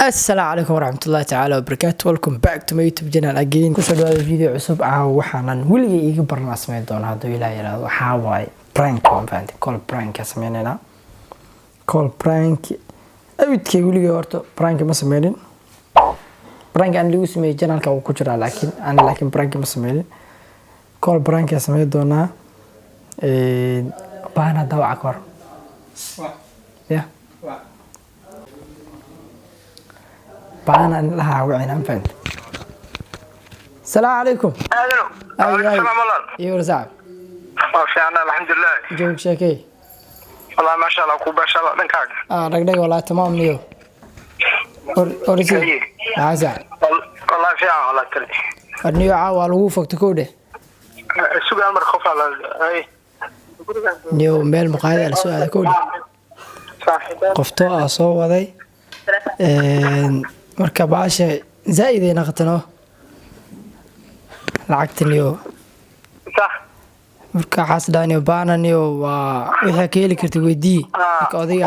السلام عليكم ورحمة الله تعالى وبركاته. Welcome back to my YouTube channel again. Ku soo dhawaada video cusub waxaanan weligay iga barnaa sameyn doona haduu Ilaahay yiraahdo. Waxa waay prank waan fahanti. Call prank ka sameynayna. Call prank abidkay weligay horta prank ma sameynin. Prank aan lagu sameeyay channelka uu ku jira laakiin prank ma sameynin. Call prank ka sameyn doona baana dawac kor. Yeah. بانا لها وعينا فهمت. السلام عليكم. الو. السلام عليكم. ايوه زعل. ما في عنا الحمد لله. جوك شاكي. والله ما شاء الله كوبا شاء الله دنكاك. رقدق والله تمام نيو. اوريسي. زعل. والله في عنا والله تري. النيو عاوا لو فوقت كوده. السوق امر خوف على اي. نيو ميل مقاعد على سؤال كوده. صح. قفتو soo waday marka baasha zaid ay naqtano lacagtaniyo صح marka xasdaaniyo baananiyo waa wixii ka heli kartay weydii marka odayga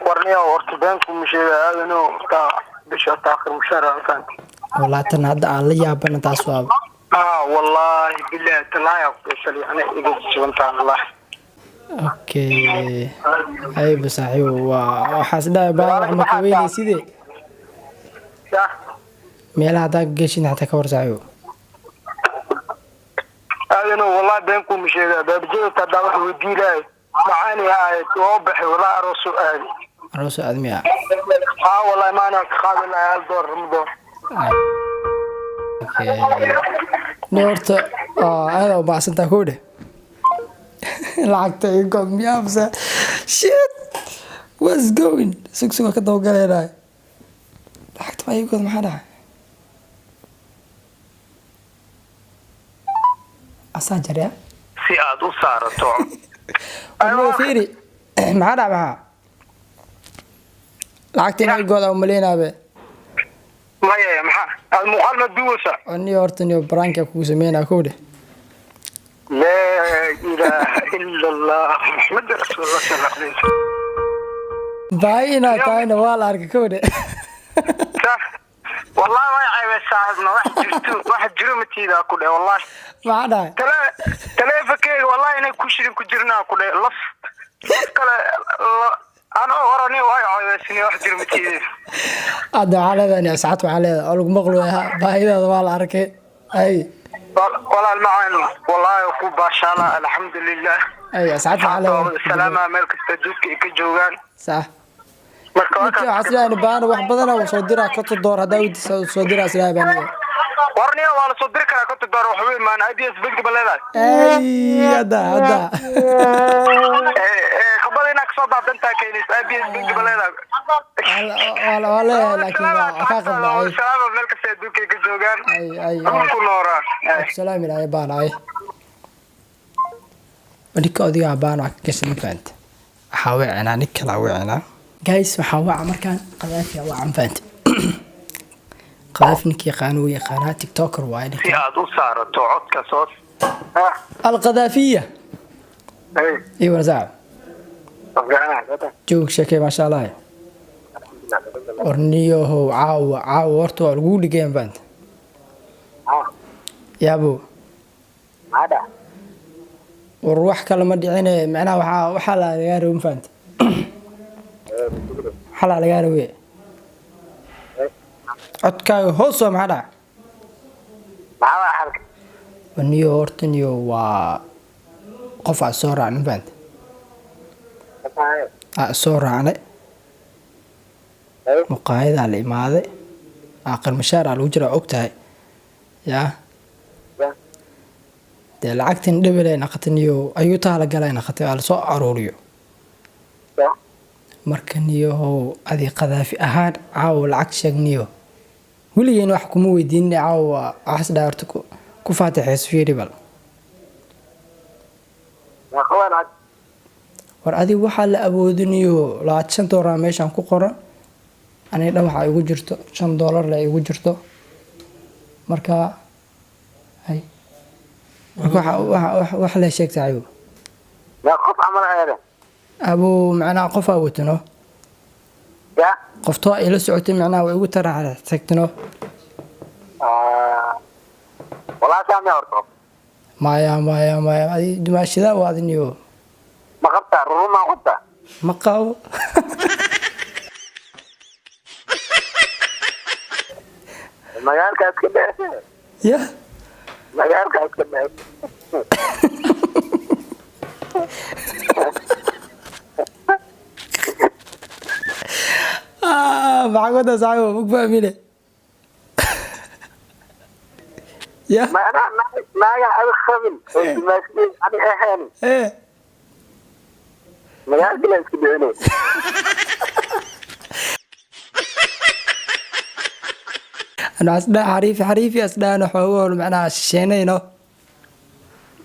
warniyo ortibanku misheega aadano ka bisha taakhir mushahar kan والله tan hadda aan la yaabana taas waa والله بالله تلاقي اقسل يعني اذا جبنت الله اوكي اي بصحيح وحاسدا baa ma ka weynaysidee صح meelaha aad gashin hata ka warsaayo أنا والله بينكم مش بجيت أدور وديلاي معاني هاي توضح ولا رسول رسول أدمية والله ما أنا خالد لا يدور رمضان نورت هذا وبعد سنة كوده لعقت يقوم يابسة shit what's going سوق كده وقال هاي لعقت ما يقول ما حدا أساجر يا سياد وصارت أنا فيري ما حدا معها لعقت ما يقول أو ملينا به ما يا محا المقالمة دوسة أني أرتني برانك كوسمين كوده لا إله إلا الله محمد رسول الله صلى الله عليه وسلم باينا تاينا والله أرك كوده صح والله ما يعيب صاحبنا واحد جرمتي ذا كله والله ما حدا تلا فكر والله إني كشرين كجرنا كله لف كلا أنا وراني وايد سني واحد جرمتي هذا على ذا أنا ساعات على أقول مغلوها باينا والله أرك أي والله المعين والله يكون باشا الله الحمد لله أي ساعات على السلامة ملك التجوك كجوان صح marka aslaan baan wax badan oo soo diraa ka todoor hadaa soo diraa aslaan baan warniyo wala soo dir kara ka todoor wax weyn maan ideas big baleedahay ay hada qabadina ka soo baadan taa keenis ideas big baleedahay wala laakiin ka qabnaa salaam meel ka soo duukay ka joogan ay ku noora salaam ilaahay baan ay wadika odiga baan wax ka soo faant waxa weeyna nikala weeyna guys waxa waa markaan qadaafi waa anfaant qadaafninkii qaanu yaqaana tiktoker waa si aad u saarato codka soo القذافية ايوه رزاع جوك شكي ما شاء الله ورنيو هو عاو ورتو القول جيم بانت يا ابو هذا والروح كلمة دعينا معناها وحلا يارو مفانت حلا يارو ايه عدكاو هوسو معنا معنا حركة ونيو هورتنيو قفع صورة عن مفانت صورة عنه مقايدة على الإمادة آخر مشارع الوجرة أكتاي يا dee lacagtan dhibay naqataniyo ayuu taala galay naqatay ala soo arooriyo markaniyo adi qadaafi ahaan caaw lacag sheegniyo wiligeena wax kuma weydiin caaw wax dhaarto ku faataxees fiiribal war adi waxa la awoodinayo $200 meeshan ku qoran aniga dhan waxa igu jirto $5 la igu jirto marka hay wax la sheegtay ayuu لا قف عمل هذا ابو معنا قفا وتنو يا qoftoo ay la socotay macnaha way ugu tagtino والله سامي أرطب maya adi dumaashadaa waa adiniyo ما قبتها الروم ما قبتها ma qabo المجال كانت كده ya المجال كانت كده maxaa wada saaxiib ma fahmine ya ما أنا أنا خمن ماشي أنا أهاني مجال كده كده أنا أصدق حريفي أصدقنا حوار معنا شينينو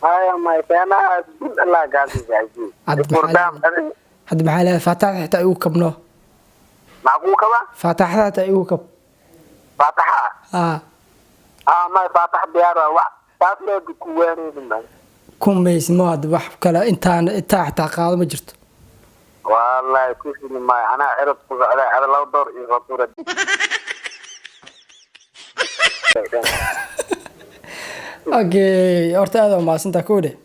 هاي ما يفهمها الله قاعد يجي حد محل فتح حتى يوكبنو معقول كمان فتح حتى يوكب فاتحة ما فاتح بيارة تاسلي بكواني من كم ميس ما هاد وح كلا أنت حتى قاعد ما جرت والله كوشني ما أنا عرفت على لو دور إيغاطورة أوكي أرتا هذا ما سنتا كودي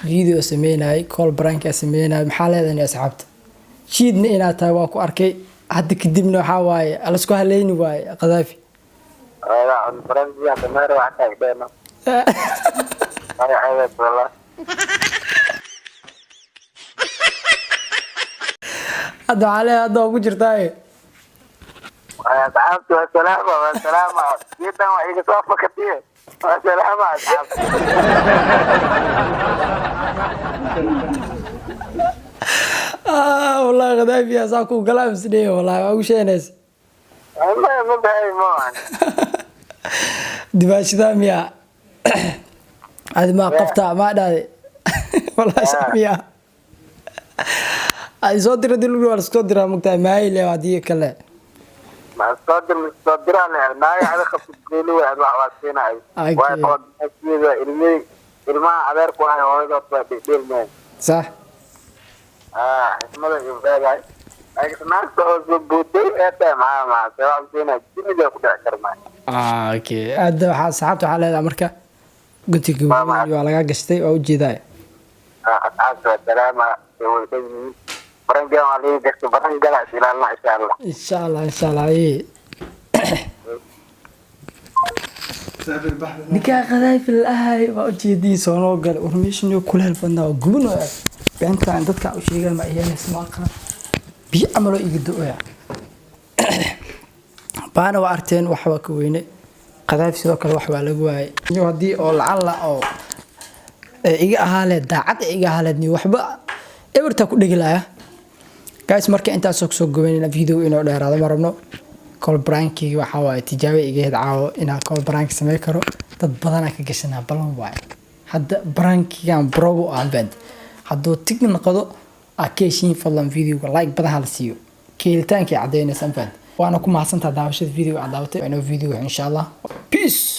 فيديو سميناي كول برانك سميناي محل هذا يا أصحابتي شيدني إنا تاواكو أركي حد كدبنا حواي ألسكو هليني واي قذافي لا الفرنسي عند مهر وحكا كدينا هاي عيبت والله هذا عليه هذا أبو جرتاي أصحابتي والسلامة جدا وإيجا صوفة كتير والسلامة أصحابتي والله غذافي يا ساكو كلام سنين والله أبو شينس والله ما بهاي موان دباشة ميا هذا ما قفتها ما داري والله سامية هذه صدر دلوقتي ولا صدر مقطع ماي اللي هذه كله ما صدر أنا ما يعرف خفيف واحد وعواسين هاي واحد أكيد إلما عبارك واحد واحد بيدير مين صح اسمه يبقى جاي لكن الناس بودي أنت مع سواء فينا كل ده كده كرمان اوكي هذا waxaa saxaabta waxa leedahay marka guntiga waa laga gashtay oo ujeeday السلامة برنجا عليه دكت برنجا لا إن شاء الله إن شاء الله ninka qaday fil ahay waa ujeedii soo noo gal urmeeshniyo kuleel badnaa gubno beentaan dadka u sheegan ma ayaan ismaaqan bi amalo iga du'aya baana waa arteen waxba ka weyne qaday sidoo kale wax waa lagu waayay iyo hadii oo lacala oo iga ahaale daacad iga ahaaleedni waxba ewerta ku dhigilaya guys marka intaas soo goobeen video inoo dheeraado ma rabno call branki waxa waa tijaabo iga hedcaawo inaa call brank sameey karo dad badan ka gashanaa balan waay hadda brankigan probo aan band haduu tig noqdo akeeshin fadlan videoga like badan hal siiyo keelitaanka cadeynaysan band waana ku mahadsantahay daawashada video aan daawatay inoo video insha Allah peace